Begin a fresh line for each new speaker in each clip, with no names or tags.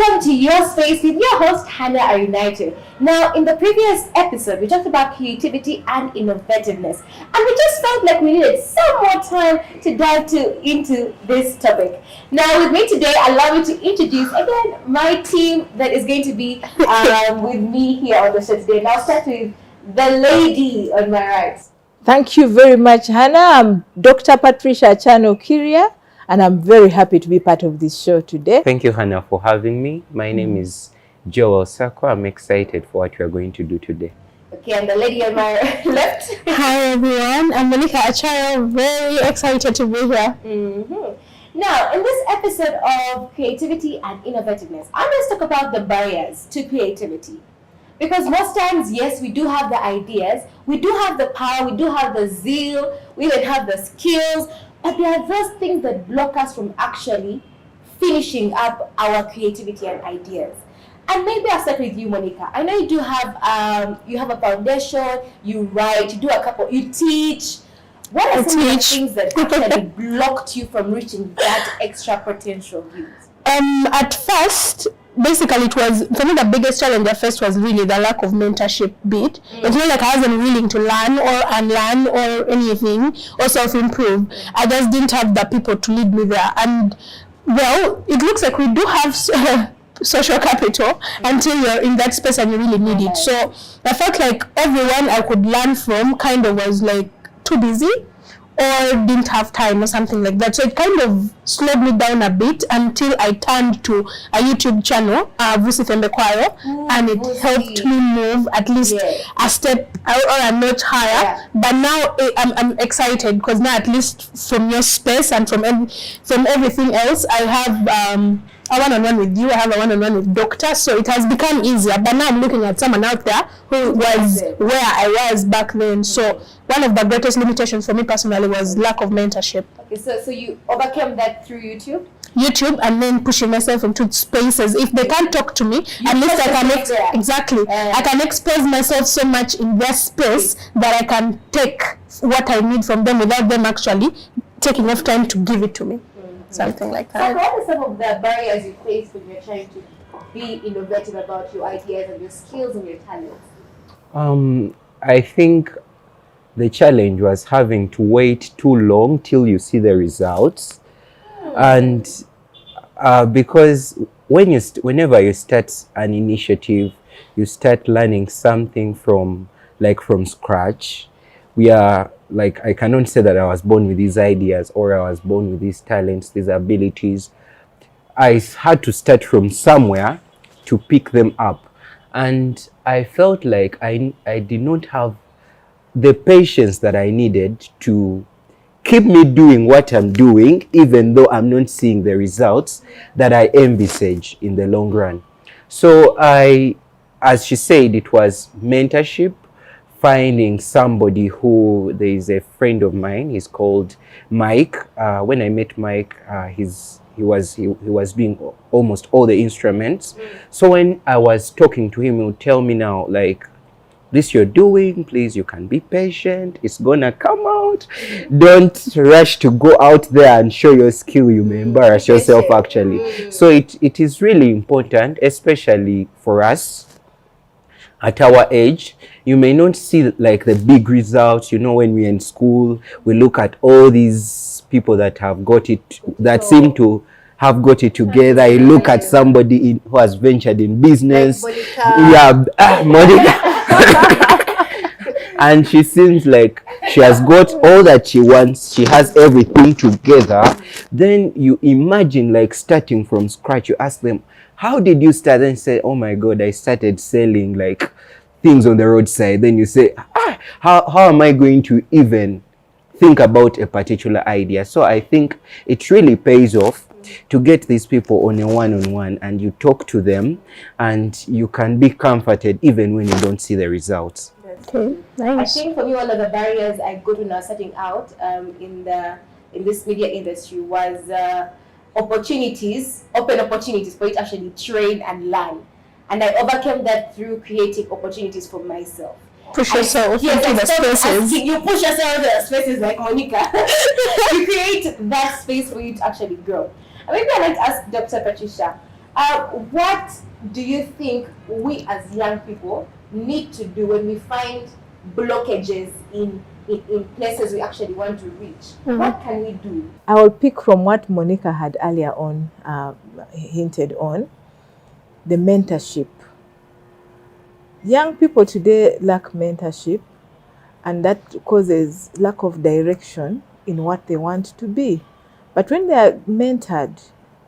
Welcome to Your Space with your host, Hannah Arinaitwe. Now, in the previous episode, we talked about creativity and innovativeness, and we just felt like we needed some more time to dive into this topic. Now, with me today, allow me to introduce again my team that is going to be with me here on the show today. And I'll start with the lady on my right.
Thank you very much, Hannah. I'm Dr. Patricia Okiria, and I'm very happy to be part of this show today.
Thank you, Hannah, for having me. My name is Sakwa. I'm excited for what we are going to do today.
Okay, and the lady on my left.
Hi, everyone. I'm Acayo. Very excited to be here.
Now, in this episode of Creativity and Innovativeness, I'm going to talk about the barriers to creativity. Because most times, yes, we do have the ideas, we do have the power, we do have the zeal, we even have the skills, but there are those things that block us from actually finishing up our creativity and ideas. And maybe I'll start with you, Monica. I know you do have a foundation, you write, you do a couple, you teach. What are some of the things that actually blocked you from reaching that extra potential you?
At first, basically, it was, for me, the biggest challenge at first was really the lack of mentorship bit. It's not like I wasn't willing to learn or unlearn or anything or self-improve. I just didn't have the people to lead me there. And, well, it looks like we do have social capital until you're in that space and you really need it. So I felt like everyone I could learn from kind of was like too busy or didn't have time or something like that. So it kind of slowed me down a bit until I turned to a YouTube channel, Vusi Acayo, and it helped me move at least a step or a notch higher. But now I'm excited because now at least from your space and from everything else, I have a one-on-one with you, I have a one-on-one with Doctor, so it has become easier. But now I'm looking at someone out there who was where I was back then. So one of the greatest limitations for me personally was lack of mentorship.
Okay, so you overcame that through YouTube?
YouTube, and then pushing myself into spaces. If they can't talk to me, at least I can I can expose myself so much in their space that I can take what I need from them without them actually taking enough time to give it to me. Something like that.
So what are some of the barriers you face when you're trying to be innovative about your ideas and your skills and your talents?
I think the challenge was having to wait too long till you see the results. And because whenever you start an initiative, you start learning something from scratch. I cannot say that I was born with these ideas or I was born with these talents, these abilities. I had to start from somewhere to pick them up. And I felt like I did not have the patience that I needed to keep me doing what I'm doing, even though I'm not seeing the results that I envisage in the long run. So as she said, it was mentorship. Finding somebody who, there is a friend of mine, he's called Mike. When I met Mike, he was doing almost all the instruments. So when I was talking to him, he would tell me now, like, this you're doing, please, you can be patient, it's gonna come out. Don't rush to go out there and show your skill, you may embarrass yourself actually. So it is really important, especially for us at our age. You may not see like the big results. You know, when we're in school, we look at all these people that have got it, that seem to have got it together. You look at somebody who has ventured in business. Like Monica. And she seems like she has got all that she wants. She has everything together. Then you imagine like starting from scratch. You ask them, how did you start? Then say, oh my God, I started selling like things on the roadside. Then you say, how am I going to even think about a particular idea? So I think it really pays off to get these people on a one-on-one and you talk to them and you can be comforted even when you don't see the results.
Okay, nice.
I think for me, one of the barriers I got when I was starting out in this media industry was open opportunities for you to actually train and learn. And I overcame that through creating opportunities for myself.
Push yourself into the spaces.
You push yourself into the spaces like Monica. You create that space for you to actually grow. And maybe I'd like to ask Dr. Patricia, What do you think we as young people need to do when we find blockages in places we actually want to reach? What can we do?
I will pick from what Monica had earlier on hinted on, the mentorship. Young people today lack mentorship, and that causes lack of direction in what they want to be. But when they are mentored,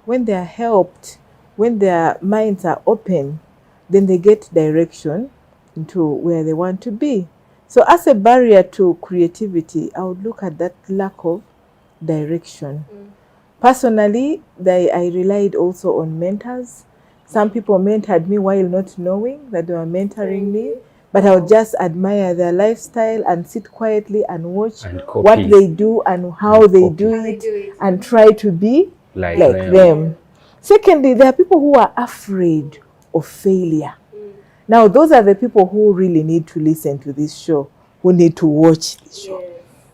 when they are helped, when their minds are open, then they get direction into where they want to be. So as a barrier to creativity, I would look at that lack of direction. Personally, I relied also on mentors. Some people mentored me while not knowing that they were mentoring me, but I would just admire their lifestyle and sit quietly and watch what they do and how they do it and try to be like them. Secondly, there are people who are afraid of failure. Now, those are the people who really need to listen to this show, who need to watch this show.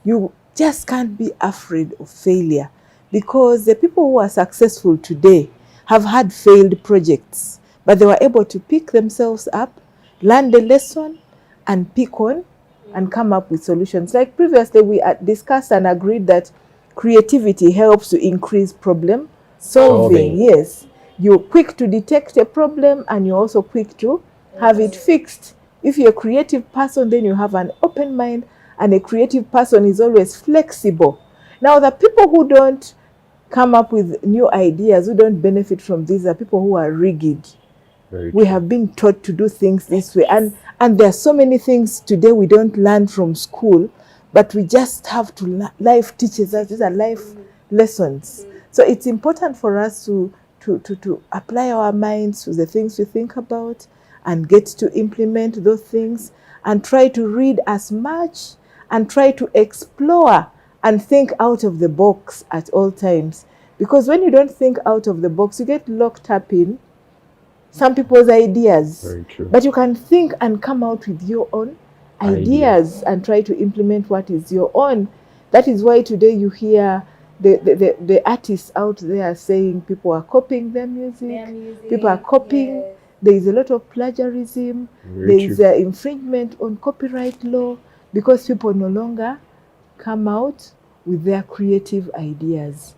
You just can't be afraid of failure, because the people who are successful today have had failed projects, but they were able to pick themselves up, learn the lesson, and pick on and come up with solutions. Like previously, we discussed and agreed that creativity helps to increase problem solving. Yes, you're quick to detect a problem and you're also quick to have it fixed. If you're a creative person, then you have an open mind, and a creative person is always flexible. Now, the people who don't come up with new ideas, who don't benefit from these, are people who are rigid. We have been taught to do things this way, and there are so many things today we don't learn from school, but we just have to, life teaches us. These are life lessons. So it's important for us to apply our minds to the things we think about and get to implement those things, and try to read as much and try to explore and think out of the box at all times. Because when you don't think out of the box, you get locked up in some people's ideas.
Very true.
But you can think and come out with your own ideas and try to implement what is your own. That is why today you hear the artists out there saying people are copying their music, people are copying. There is a lot of plagiarism. There is infringement on copyright law, because people no longer come out with their creative ideas.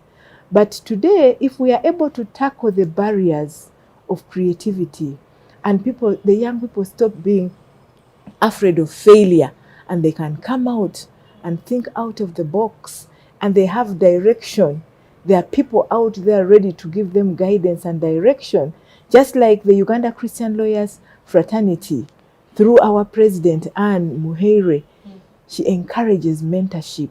But today, if we are able to tackle the barriers of creativity, and the young people stop being afraid of failure, and they can come out and think out of the box, and they have direction. There are people out there ready to give them guidance and direction. Just like the Uganda Christian Lawyers Fraternity, through our president, Anne Muhere, she encourages mentorship.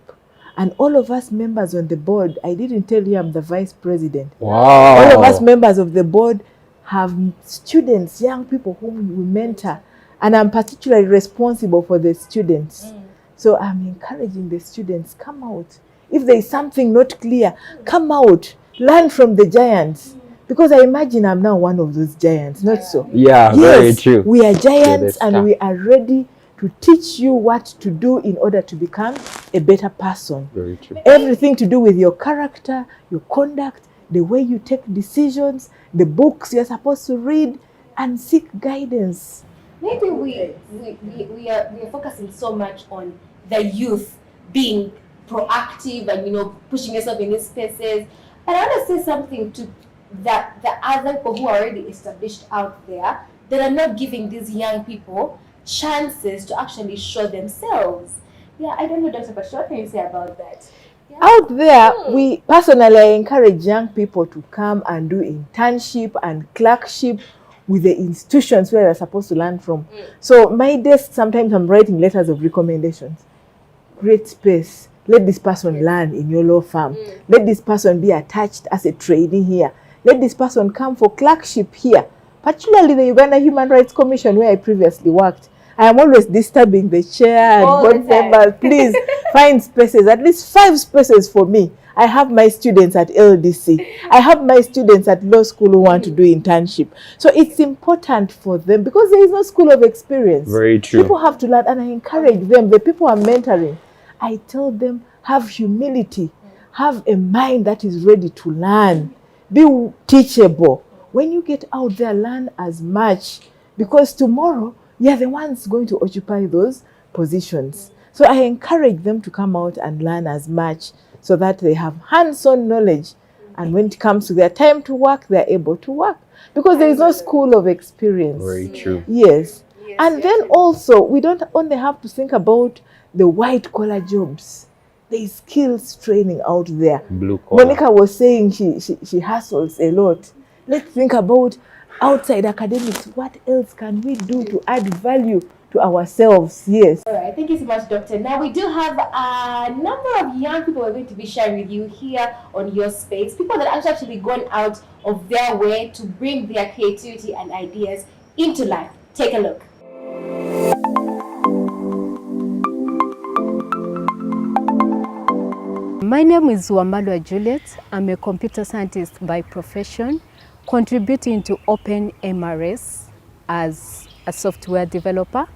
And all of us members on the board, I didn't tell you I'm the vice president.
Wow.
All of us members of the board have students, young people whom we mentor. And I'm particularly responsible for the students. So I'm encouraging the students, come out. If there is something not clear, come out, learn from the giants. Because I imagine I'm now one of those giants, not so?
Yeah,
yes,
very true.
We are giants, and we are ready to teach you what to do in order to become a better person.
Very true.
Everything to do with your character, your conduct, the way you take decisions, the books you're supposed to read, and seek guidance.
Maybe we are focusing so much on the youth being proactive and pushing yourself in these spaces. But I want to say something to the other people who are already established out there that are not giving these young people chances to actually show themselves. Yeah, I don't know, Dr. Patricia, what can you say about that? Yeah.
Out there, we personally encourage young people to come and do internship and clerkship with the institutions where they're supposed to learn from. So my desk, sometimes I'm writing letters of recommendations. Great space. Let this person learn in your law firm. Let this person be attached as a trainee here. Let this person come for clerkship here. Particularly the Uganda Human Rights Commission, where I previously worked. I am always disturbing the chair and board members. Please find spaces, at least 5 spaces for me. I have my students at LDC. I have my students at law school who want to do internship. So it's important for them, because there is no school of experience.
Very true.
People have to learn, and I encourage them. The people I'm mentoring, I tell them, have humility. Have a mind that is ready to learn. Be teachable. when you get out there, learn as much, because tomorrow you're the ones going to occupy those positions. So I encourage them to come out and learn as much so that they have hands-on knowledge. And when it comes to their time to work, they're able to work, because there is no school of experience.
Very true.
Yes. And then also, we don't only have to think about the white collar jobs. There is skills training out there.
Blue collar.
Monica was saying she hustles a lot. Let's think about outside academics. What else can we do to add value to ourselves? Yes.
All right, thank you so much, Doctor. Now we do have a number of young people we're going to be sharing with you here on your space. People that have actually gone out of their way to bring their creativity and ideas into life. Take a look.
My name is Wamalwa Juliet. I'm a computer scientist by profession, contributing to Open MRS as a software developer.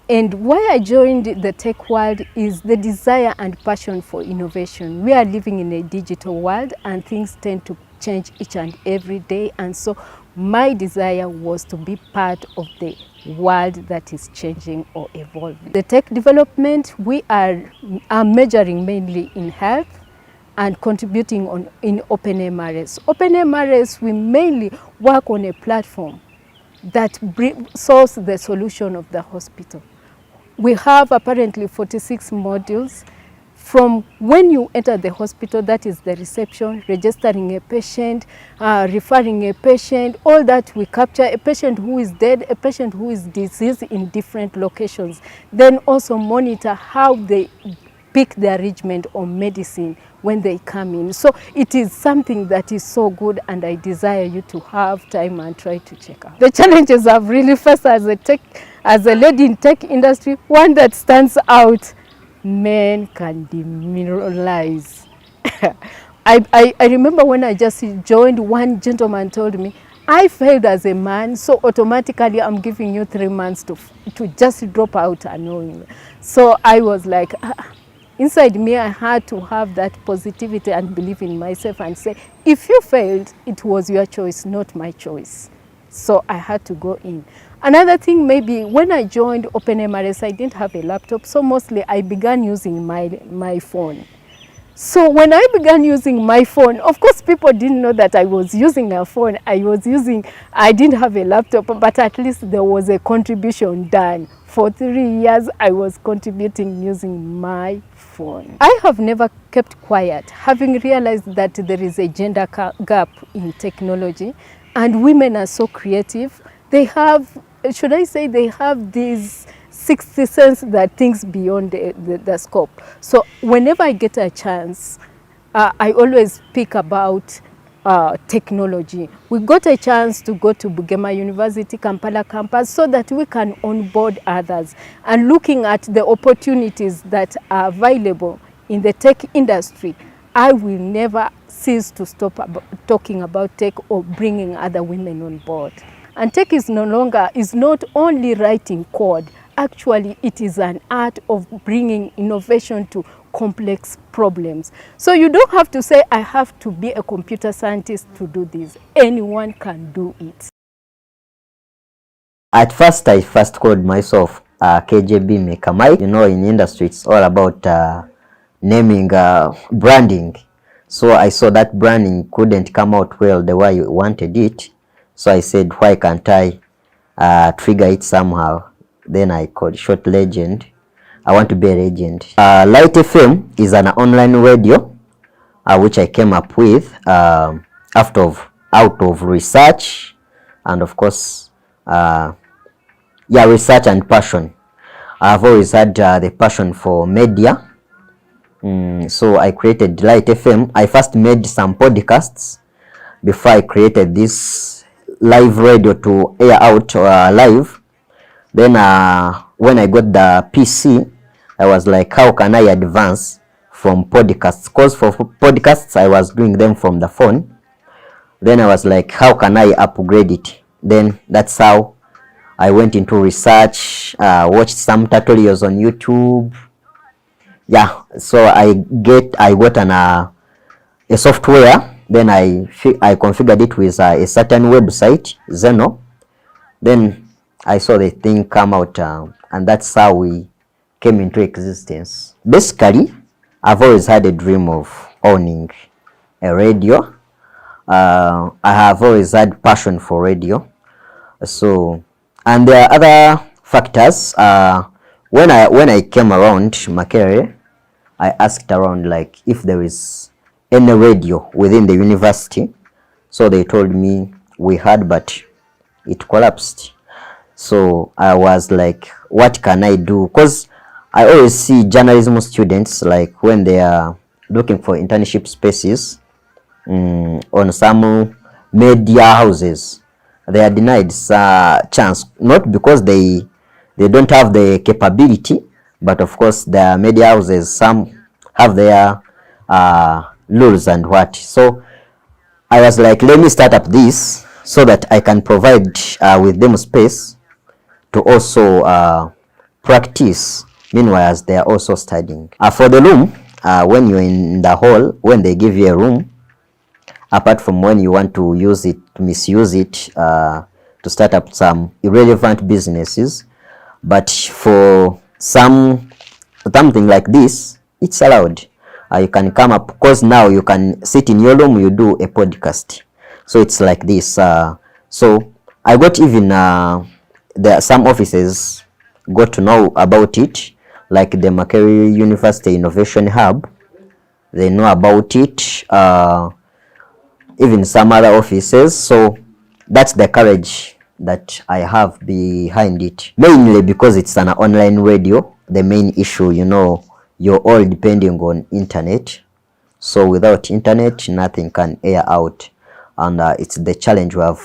And why I joined the tech world is the desire and passion for innovation. We are living in a digital world and things tend to change each and every day. And so my desire was to be part of the world that is changing or evolving. The tech development, we are measuring mainly in health and contributing in Open MRS. Open MRS, we mainly work on a platform that solves the solution of the hospital. We have apparently 46 modules. From when you enter the hospital, that is the reception, registering a patient, referring a patient, all that we capture, a patient who is dead, a patient who is diseased in different locations. Then also monitor how they pick their regimen or medicine when they come in. So it is something that is so good, and I desire you to have time and try to check out. The challenges I've really faced as a lady in tech industry, one that stands out: men can demoralize. I remember when I just joined, one gentleman told me, I failed as a man, so automatically I'm giving you 3 months to just drop out unknowingly. So I was like, inside me, I had to have that positivity and believe in myself and say, if you failed, it was your choice, not my choice. So I had to go in. Another thing, maybe when I joined Open MRS, I didn't have a laptop, so mostly I began using my phone. So when I began using my phone, of course people didn't know that I was using a phone. I didn't have a laptop, but at least there was a contribution done. For 3 years, I was contributing using my phone. I have never kept quiet, having realized that there is a gender gap in technology, and women are so creative. They have, should I say, they have these sixth sense that things beyond the scope. So whenever I get a chance, I always speak about technology. We got a chance to go to Bugema University, Kampala campus, so that we can onboard others, and looking at the opportunities that are available in the tech industry. I will never cease to stop talking about tech or bringing other women on board. And tech is not only writing code. Actually, it is an art of bringing innovation to complex problems. So you don't have to say, I have to be a computer scientist to do this. Anyone can do it.
At first, I called myself KJB Mekamai. You know, in industry, it's all about naming, branding. So I saw that branding couldn't come out well the way you wanted it. So I said, why can't I trigger it somehow? Then I called Short Legend. I want to be a legend. Light FM is an online radio which I came up with out of research and, of course, research and passion. I've always had the passion for media. So I created Light FM. I first made some podcasts before I created this live radio to air out live. Then when I got the PC, I was like, how can I advance from podcasts? Because for podcasts, I was doing them from the phone. Then I was like, how can I upgrade it? Then that's how I went into research, watched some tutorials on YouTube. Yeah, so I got a software Then I configured it with a certain website, Zeno. Then I saw the thing come out, and that's how we came into existence. Basically, I've always had a dream of owning a radio. I have always had passion for radio. So, and there are other factors. When I came around Makerere, I asked around like if there is any radio within the university. So they told me we had, but it collapsed. So I was like, what can I do? Because I always see journalism students, like when they are looking for internship spaces on some media houses, they are denied chance, not because they don't have the capability, but of course the media houses, some have their rules and what. So I was like, let me start up this so that I can provide with them space to also practice, meanwhile as they are also studying. For the room, when you're in the hall, when they give you a room, apart from when you want to use it, to misuse it, to start up some irrelevant businesses, but for something like this, it's allowed. You can come up, because now you can sit in your room, you do a podcast. So it's like this. So I got even there some offices got to know about it, like the Makerere University Innovation Hub. They know about it. Even some other offices. So that's the courage that I have behind it, mainly because it's an online radio. The main issue, you know, you're all depending on internet. So without internet, nothing can air out, and it's the challenge we have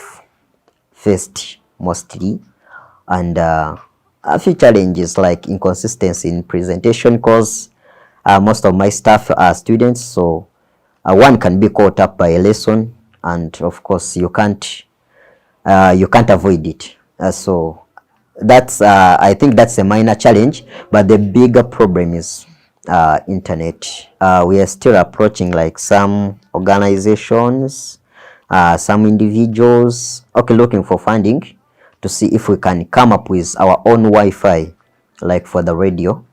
faced mostly. And a few challenges like inconsistency in presentation, because most of my staff are students, so one can be caught up by a lesson, and of course you can't avoid it. So that's I think that's a minor challenge, but the bigger problem is internet. We are still approaching like some organizations, some individuals, looking for funding to see if we can come up with our own Wi-Fi, like for the radio.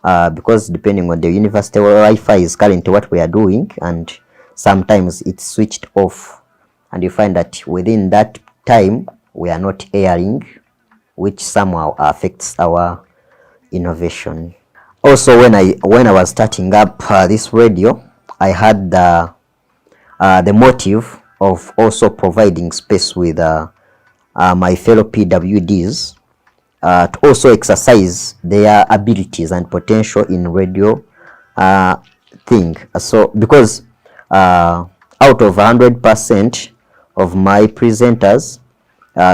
Because depending on the university, Wi-Fi is currently what we are doing, and sometimes it's switched off, and you find that within that time we are not airing, which somehow affects our innovation. Also, when I was starting up this radio, I had the motive of also providing space with my fellow PWDs to also exercise their abilities and potential in radio thing. So because out of 100% of my presenters,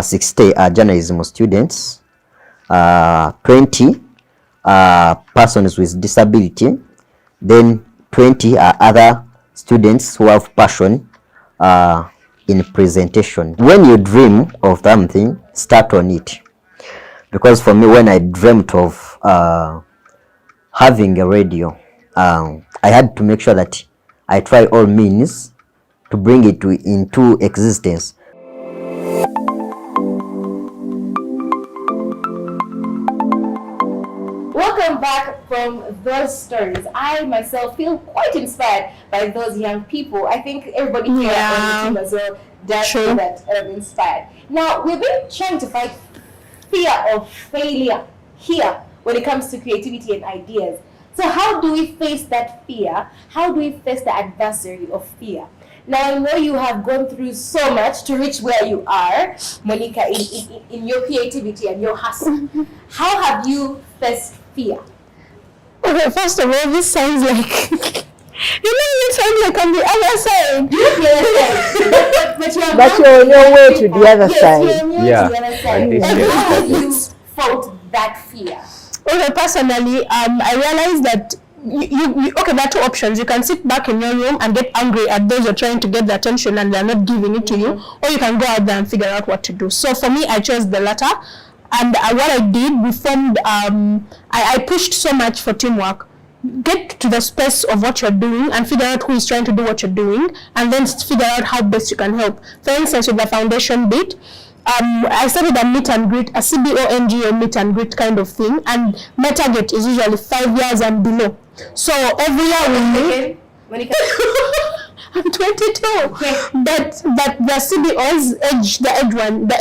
60 are journalism students, 20 persons with disability, then 20 are other students who have passion in presentation. When you dream of something, start on it. Because for me, when I dreamt of having a radio, I had to make sure that I try all means to bring it into existence.
Welcome back from those stories. I myself feel quite inspired by those young people. I think everybody here on the team as well does feel that inspired. Now, we've been trying to fight fear of failure here when it comes to creativity and ideas. So how do we face that fear? How do we face the adversary of fear? Now, I know you have gone through so much to reach where you are, Monica, in your creativity and your hustle. How have you faced fear?
Okay, first of all, this sounds like you sound like on the other side.
But you're on your way to the other side.
Yes, you're on your way to the other side. And how have you fought that fear?
Okay, personally, I realized that there are two options. You can sit back in your room and get angry at those you're trying to get the attention and they're not giving it to you, or you can go out there and figure out what to do. So for me, I chose the latter. And what I did, we formed, I pushed so much for teamwork. get to the space of what you're doing and figure out who is trying to do what you're doing, and then figure out how best you can help. For instance, with the foundation bit, I started a meet and greet, a CBO NGO meet and greet kind of thing, and my target is usually 5 years and below. So every year we meet. I'm 22. Okay. But the CBO's age, the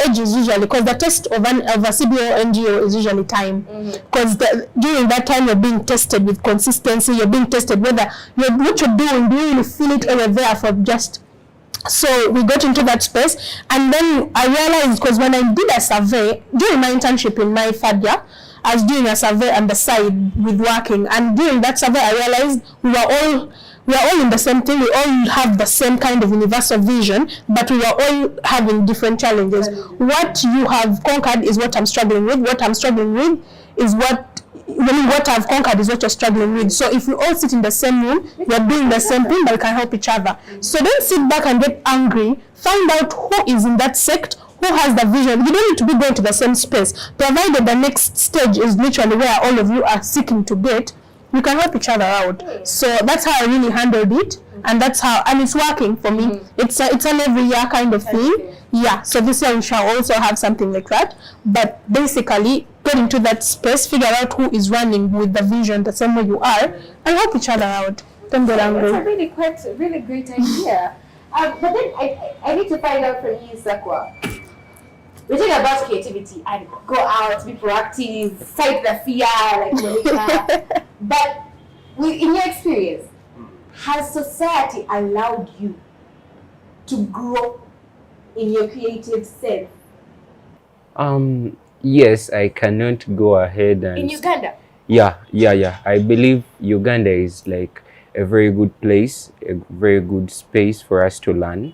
age is usually, because the test of a CBO NGO is usually time. Because during that time you're being tested with consistency, you're being tested whether what you're doing, do you really feel it, or you're there for just. So we got into that space, and then I realized, because when I did a survey during my internship in my third year, I was doing a survey on the side with working, and during that survey I realized we are all in the same thing. We all have the same kind of universal vision, but we are all having different challenges. What you have conquered is what I'm struggling with. What I'm struggling with is what I've conquered is what you're struggling with. So if we all sit in the same room, we're doing the same thing, but we can help each other. So don't sit back and get angry. Find out who is in that sect, who has the vision. You don't need to be going to the same space, provided the next stage is literally where all of you are seeking to get. You can help each other out. So that's how I really handled it, and it's working for me. It's an every year kind of thing. Yeah, so this year we shall also have something like that. But basically, get into that space, figure out who is running with the vision the same way you are, and help each other out. Don't get angry.
That's a really great idea. But then I need to find out from you, Sakwa. We're talking about creativity and go out, be proactive, fight the fear, like Monica. But in your experience, has society allowed you to grow in your creative self?
Yes, I cannot go ahead and...
In Uganda?
Yeah. I believe Uganda is like a very good place, a very good space for us to learn.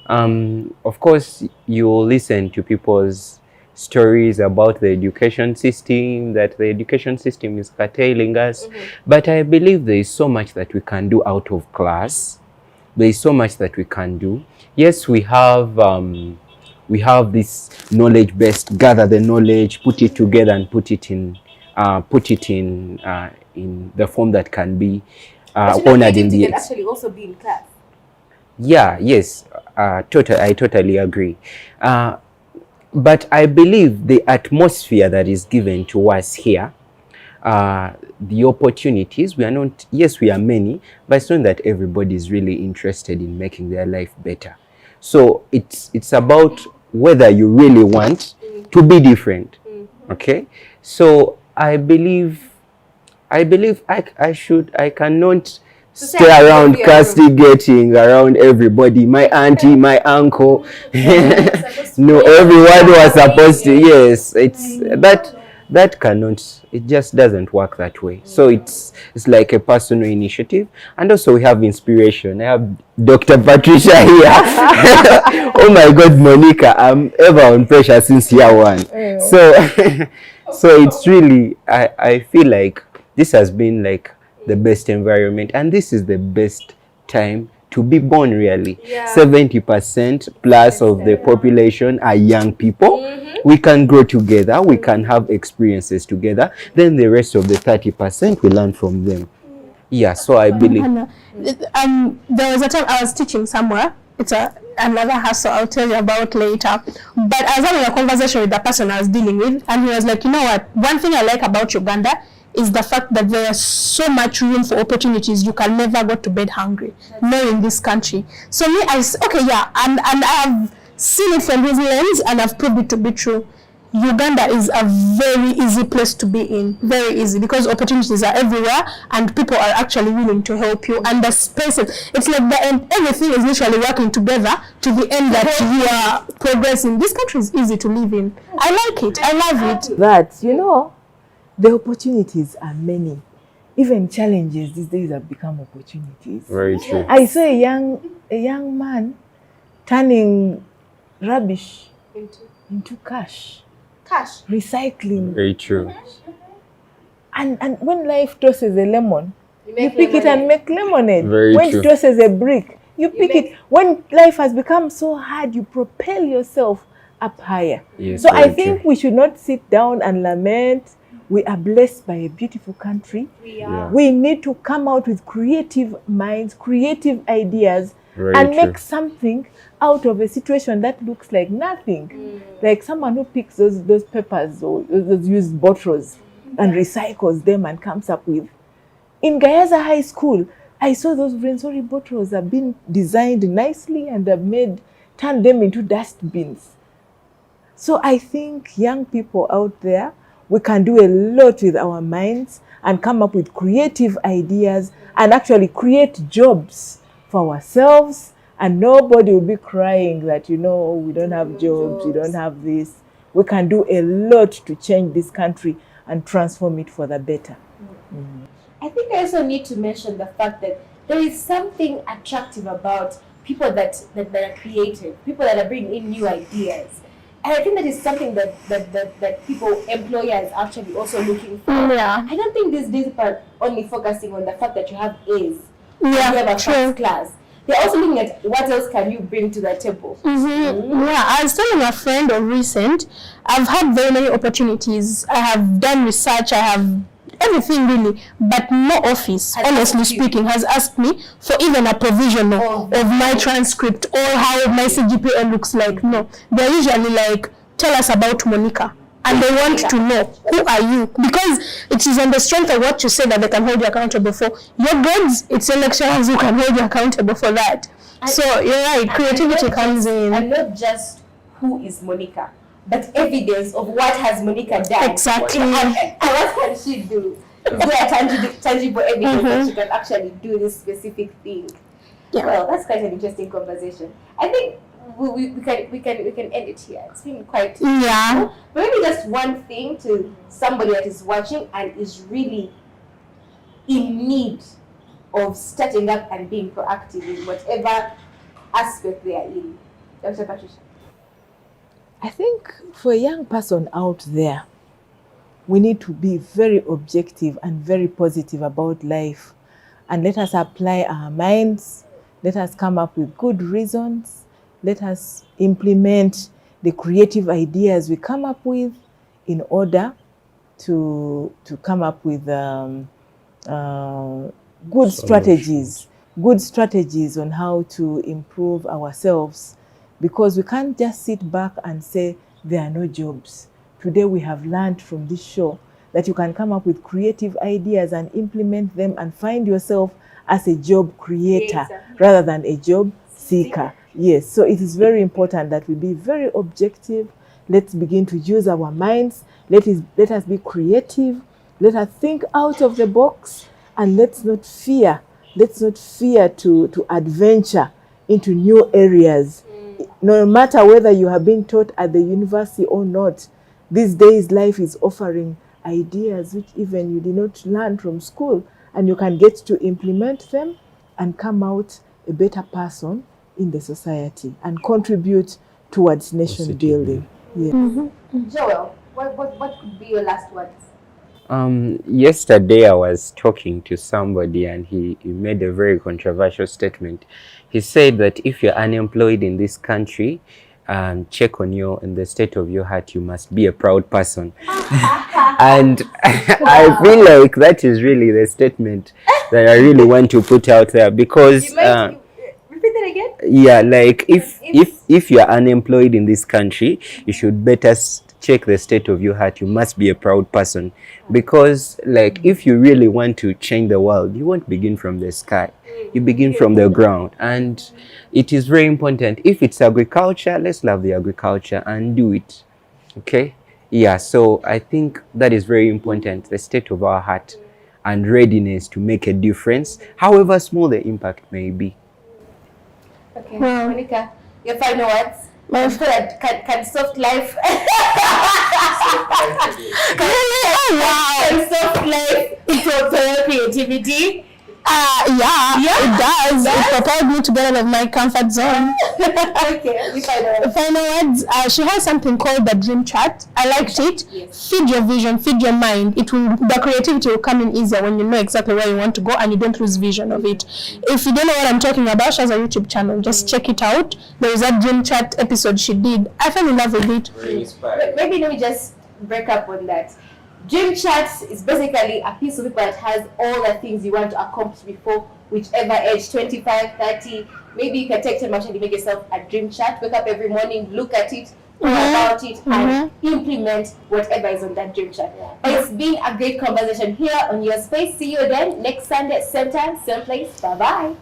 Of course, you listen to people's stories about the education system, that the education system is curtailing us. But I believe there is so much that we can do out of class. There is so much that we can do. Yes, we have this knowledge-based, gather the knowledge, put it together, and put it in the form that can be honored in the...
Can actually also be in class.
Yeah, yes, I totally agree. But I believe the atmosphere that is given to us here, the opportunities, we are many, but it's not that everybody is really interested in making their life better. So it's about whether you really want to be different. Okay? So I believe I cannot stay around castigating around everybody, my auntie, my uncle. No, everyone was supposed to. Yes, it's that cannot, it just doesn't work that way. So it's like a personal initiative, and also we have inspiration. I have Dr. Patricia here. Oh my God, Monica, I'm ever on pressure since year one. So it's really, I feel like this has been like the best environment, and this is the best time to be born, really. 70% plus of the population are young people. We can grow together, we can have experiences together, then the rest of the 30% we learn from them. Yeah, so I believe...
there was a time I was teaching somewhere. It's another hustle I'll tell you about later. But I was having a conversation with the person I was dealing with, and he was like, you know what, one thing I like about Uganda is the fact that there's so much room for opportunities. You can never go to bed hungry. No, in this country. So me, I said, okay, yeah, and I have seen it from his lens, and I've proved it to be true. Uganda is a very easy place to be in, very easy, because opportunities are everywhere, and people are actually willing to help you. And the spaces, it's like everything is literally working together to the end that you are progressing. This country is easy to live in. I like it. I love it.
That, you know, the opportunities are many. Even challenges these days have become opportunities.
Very true.
I saw a young man turning rubbish into cash. Recycling.
Very true.
And when life tosses a lemon, you pick it and make lemonade.
Very
when
true.
it tosses a brick, you pick it. When life has become so hard, you propel yourself up higher.
Yes,
so I
very
think
true.
we should not sit down and lament We are blessed by a beautiful country.
We
Yeah.
We need to come out with creative minds, creative ideas,
Very
and
true.
make something out of a situation that looks like nothing. Like someone who picks those papers or those used bottles and recycles them and comes up with. In Gayaza High School, I saw those Rwenzori bottles have been designed nicely and have turned them into dustbins. So I think young people out there, we can do a lot with our minds and come up with creative ideas and actually create jobs for ourselves, and nobody will be crying that, we don't have jobs, we don't have this. We can do a lot to change this country and transform it for the better.
I think I also need to mention the fact that there is something attractive about people that are creative, people that are bringing in new ideas. And I think that is something that people, employers, actually also looking for.
Yeah.
I don't think these days people are only focusing on the fact that you have A's,
Yeah,
you have a
true.
first class. They're also looking at what else can you bring to the table.
Yeah, I was telling a friend of recent, I've had very many opportunities. I have done research, I have everything really, but no office, honestly speaking, has asked me for even a provision of my transcript or how my CGPA looks like. No, they're usually like, tell us about Monica. And they want to know, who are you? Because it is on the strength of what you say that they can hold you accountable for. Your grades, it's your lecturers who can hold you accountable for that. So you're right, creativity comes in.
And not just who is Monica, but evidence of what has Monica done.
Exactly.
And what can she do? Is there a tangible evidence that she can actually do this specific thing?
Yeah.
Well, that's quite an interesting conversation. I think we can end it here. It's been quite
Yeah.
But maybe just one thing to somebody that is watching and is really in need of starting up and being proactive in whatever aspect they are in. Dr. Patricia.
I think for a young person out there, we need to be very objective and very positive about life. And let us apply our minds. Let us come up with good reasons. Let us implement the creative ideas we come up with in order to come up with good strategies on how to improve ourselves. Because we can't just sit back and say there are no jobs. Today we have learned from this show that you can come up with creative ideas and implement them and find yourself as a job creator rather than a job seeker. Yes, so it is very important that we be very objective. Let's begin to use our minds. Let us be creative. Let us think out of the box, and let's not fear to adventure into new areas. No matter whether you have been taught at the university or not, these days life is offering ideas which even you did not learn from school, and you can get to implement them and come out a better person in the society and contribute towards nation building. Yeah.
Joel, what could be your last words?
Yesterday I was talking to somebody and he made a very controversial statement. He said that if you're unemployed in this country, check on in the state of your heart, you must be a proud person. And I feel like that is really the statement that I really want to put out there, because
Repeat that again?
yeah, like if you're unemployed in this country, you should better check the state of your heart. You must be a proud person, because like if you really want to change the world, you won't begin from the sky, you begin from the ground. And it is very important. If it's agriculture, let's love the agriculture and do it. Okay, yeah, so I think that is very important, the state of our heart and readiness to make a difference, however small the impact may be.
Okay, Monica, your final words. Can soft life can soft life propel creativity?
It does. It propelled me to get out of my comfort zone.
Okay, your final words.
Final words. She has something called the dream chart. I liked it.
Yes.
Feed your vision, feed your mind. The creativity will come in easier when you know exactly where you want to go and you don't lose vision of it. If you don't know what I'm talking about, she has a YouTube channel. Just check it out. There is that dream chart episode she did. I fell in love with it.
Very inspiring.
Maybe let me just break up on that. Dream chart is basically a piece of paper that has all the things you want to accomplish before whichever age, 25, 30. Maybe you can take time out and make yourself a dream chart. Wake up every morning, look at it, think about it, and implement whatever is on that dream chart. It's been a great conversation here on Your Space. See you then next Sunday, same time, same place. Bye-bye.